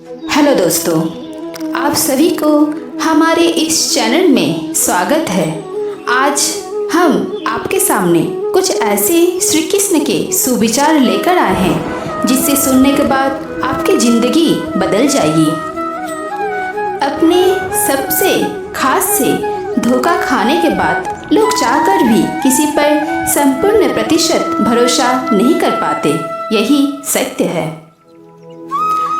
Hello दोस्तों, आप सभी को हमारे इस चैनल में स्वागत है। आज हम आपके सामने कुछ ऐसे श्री कृष्ण के सुविचार लेकर आए हैं जिसे सुनने के बाद आपकी ज़िंदगी बदल जाएगी। अपने सबसे खास से धोखा खाने के बाद लोग चाहकर भी किसी पर संपूर्ण प्रतिशत भरोसा नहीं कर पाते, यही सत्य है।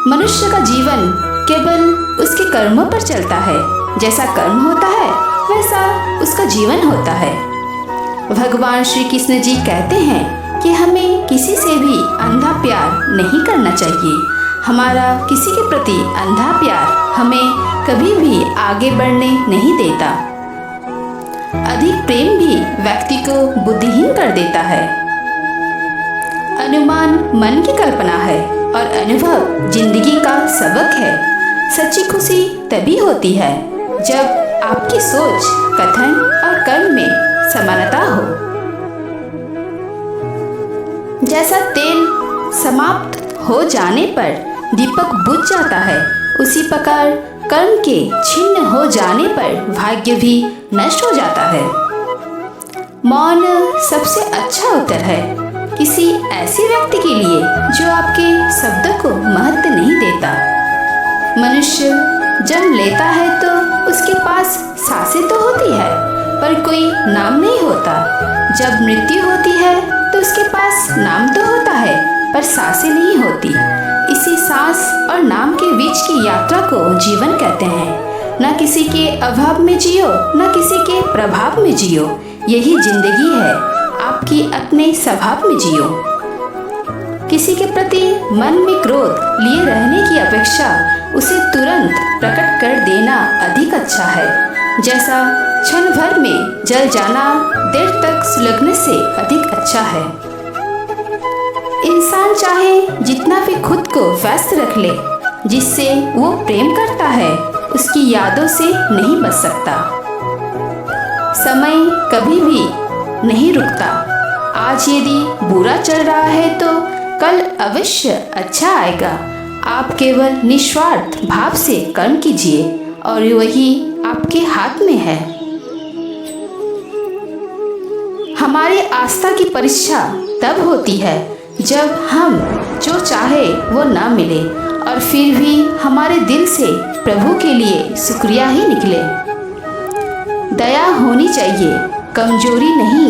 मनुष्य का जीवन केवल उसके कर्मों पर चलता है। जैसा कर्म होता है वैसा उसका जीवन होता है। भगवान श्री कृष्ण जी कहते हैं कि हमें किसी से भी अंधा प्यार नहीं करना चाहिए। हमारा किसी के प्रति अंधा प्यार हमें कभी भी आगे बढ़ने नहीं देता। अधिक प्रेम भी व्यक्ति को बुद्धिहीन कर देता है। अनुमान मन की कल्पना है और अनुभव जिंदगी का सबक है। सच्ची खुशी तभी होती है जब आपकी सोच, कथन और कर्म में समानता हो। जैसा तेल समाप्त हो जाने पर दीपक बुझ जाता है, उसी प्रकार कर्म के छिन्न हो जाने पर भाग्य भी नष्ट हो जाता है। मौन सबसे अच्छा उत्तर है किसी ऐसे व्यक्ति के लिए जो आपके शब्दों को महत्व नहीं देता। मनुष्य जन्म लेता है तो उसके पास सांसें तो होती है पर कोई नाम नहीं होता। जब मृत्यु होती है तो उसके पास नाम तो होता है पर सांसें नहीं होती। इसी सांस और नाम के बीच की यात्रा को जीवन कहते हैं। न किसी के अभाव में जियो, न किसी के प्रभाव में जियो, यही जिंदगी है। आपकी अपने स्वभाव में जियो। किसी के प्रति मन में क्रोध लिए रहने की अपेक्षा उसे तुरंत प्रकट कर देना अधिक अच्छा है। जैसा क्षण भर में जल जाना देर तक सुलगने से अधिक अच्छा है। इंसान चाहे जितना भी खुद को व्यस्त रख ले, जिससे वो प्रेम करता है उसकी यादों से नहीं बच सकता। समय कभी भी नहीं रुकता। आज यदि बुरा चल रहा है तो कल अवश्य अच्छा आएगा। आप केवल निस्वार्थ भाव से कर्म कीजिए और वही आपके हाथ में है। हमारी आस्था की परीक्षा तब होती है जब हम जो चाहे वो ना मिले और फिर भी हमारे दिल से प्रभु के लिए शुक्रिया ही निकले। दया होनी चाहिए, कमजोरी नहीं।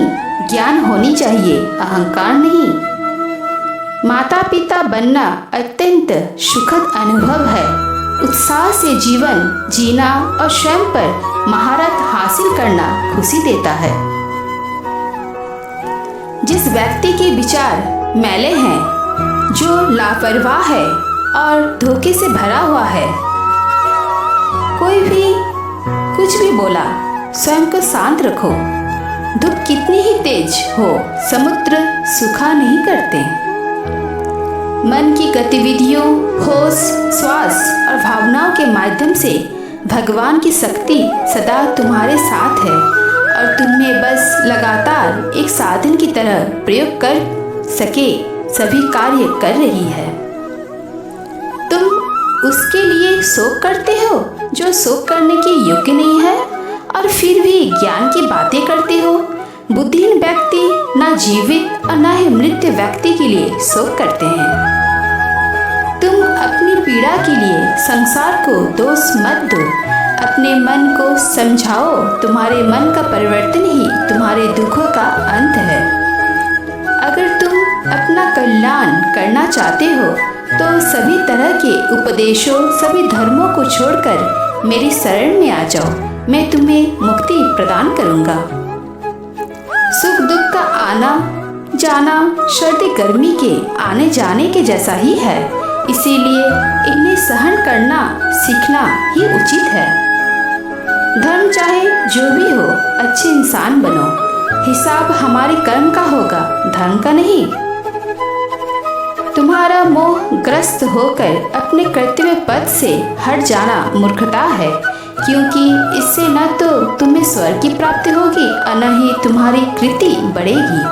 ज्ञान होनी चाहिए, अहंकार नहीं। माता पिता बनना अत्यंत सुखद अनुभव है। उत्साह से जीवन जीना और स्वयं पर महारत हासिल करना खुशी देता है। जिस व्यक्ति के विचार मैले हैं, जो लापरवाह है और धोखे से भरा हुआ है, कोई भी कुछ भी बोला, स्वयं को शांत रखो। धूप कितनी ही तेज हो, समुद्र सूखा नहीं करते। मन की गतिविधियों, होश, श्वास और भावनाओं के माध्यम से भगवान की शक्ति सदा तुम्हारे साथ है और तुम्हें बस लगातार एक साधन की तरह प्रयोग कर सके सभी कार्य कर रही है। तुम उसके लिए शोक करते हो जो शोक करने के योग्य नहीं है और फिर भी ज्ञान की बातें करते हो। बुद्धिहीन व्यक्ति ना जीवित और ना ही मृत व्यक्ति के लिए शोक करते हैं। तुम अपनी पीड़ा के लिए संसार को दोष मत दो। अपने मन को समझाओ, तुम्हारे मन का परिवर्तन ही तुम्हारे दुखों का अंत है। अगर तुम अपना कल्याण करना चाहते हो तो सभी तरह के उपदेशों, सभी धर्मों को छोड़कर मेरी शरण में आ जाओ। मैं तुम्हें मुक्ति प्रदान करूंगा। सुख दुख का आना जाना सर्दी गर्मी के आने जाने के जैसा ही है, इसीलिए इन्हें सहन करना सीखना ही उचित है। धर्म चाहे जो भी हो, अच्छे इंसान बनो। हिसाब हमारे कर्म का होगा, धर्म का नहीं। तुम्हारा मोह ग्रस्त होकर अपने कर्तव्य पथ से हट जाना मूर्खता है, क्योंकि इससे न तो तुम्हें स्वर्ग की प्राप्ति होगी और न ही तुम्हारी कृति बढ़ेगी।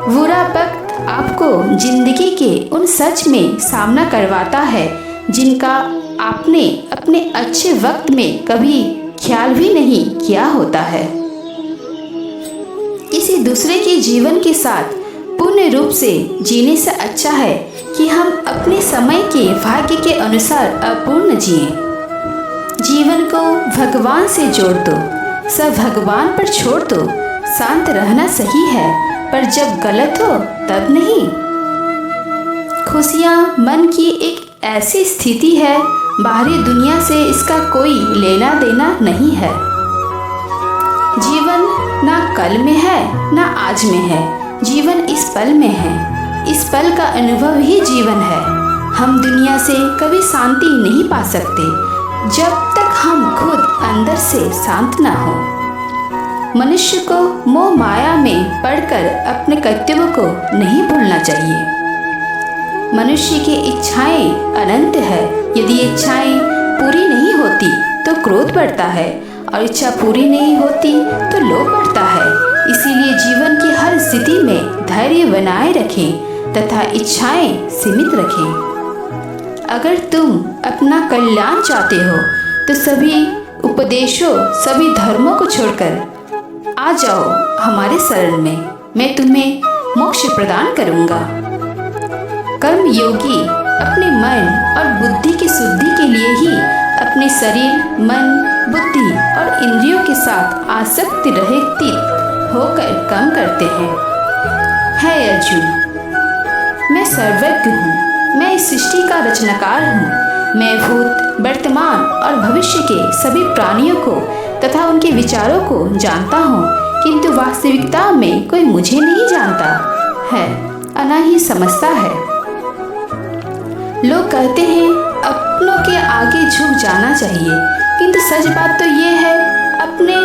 बुरा वक्त आपको जिंदगी के उन सच में सामना करवाता है जिनका आपने अपने अच्छे वक्त में कभी ख्याल भी नहीं किया होता है। किसी दूसरे के जीवन के साथ पूर्ण रूप से जीने से अच्छा है कि हम अपने समय के भाग्य के अनुसार अपूर्ण जिएं। जीवन को भगवान से जोड़ दो, सब भगवान पर छोड़ दो। शांत रहना सही है, पर जब गलत हो तब नहीं। खुशियाँ मन की एक ऐसी स्थिति है, बाहरी दुनिया से इसका कोई लेना देना नहीं है। जीवन ना कल में है ना आज में है, जीवन इस पल में है। इस पल का अनुभव ही जीवन है। हम दुनिया से कभी शांति नहीं पा सकते जब तक हम खुद अंदर से शांत ना हो। मनुष्य को मोह माया में पड़कर अपने कर्तव्यों को नहीं भूलना चाहिए। मनुष्य की इच्छाएं अनंत है। यदि इच्छाएं पूरी नहीं होती तो क्रोध बढ़ता है, और इच्छा पूरी नहीं होती तो लोभ बढ़ता है। इसीलिए जीवन की हर स्थिति में धैर्य बनाए रखें तथा इच्छाएं सीमित रखें। अगर तुम अपना कल्याण चाहते हो तो सभी उपदेशों, सभी धर्मों को छोड़कर आ जाओ हमारे शरण में। मैं तुम्हें मोक्ष प्रदान करूँगा। कर्म योगी अपने मन और बुद्धि की शुद्धि के लिए ही अपने शरीर, मन, बुद्धि और इंद्रियों के साथ आसक्ति रहित होकर काम करते हैं। है अर्जुन, मैं सर्वज्ञ हूँ। मैं इस सृष्टि का रचनाकार हूँ। मैं भूत, वर्तमान और भविष्य के सभी प्राणियों को तथा उनके विचारों को जानता हूँ, किंतु वास्तविकता में कोई मुझे नहीं जानता है, अना ही समझता है। लोग कहते हैं अपनों के आगे झुक जाना चाहिए, किंतु सच बात तो ये है अपने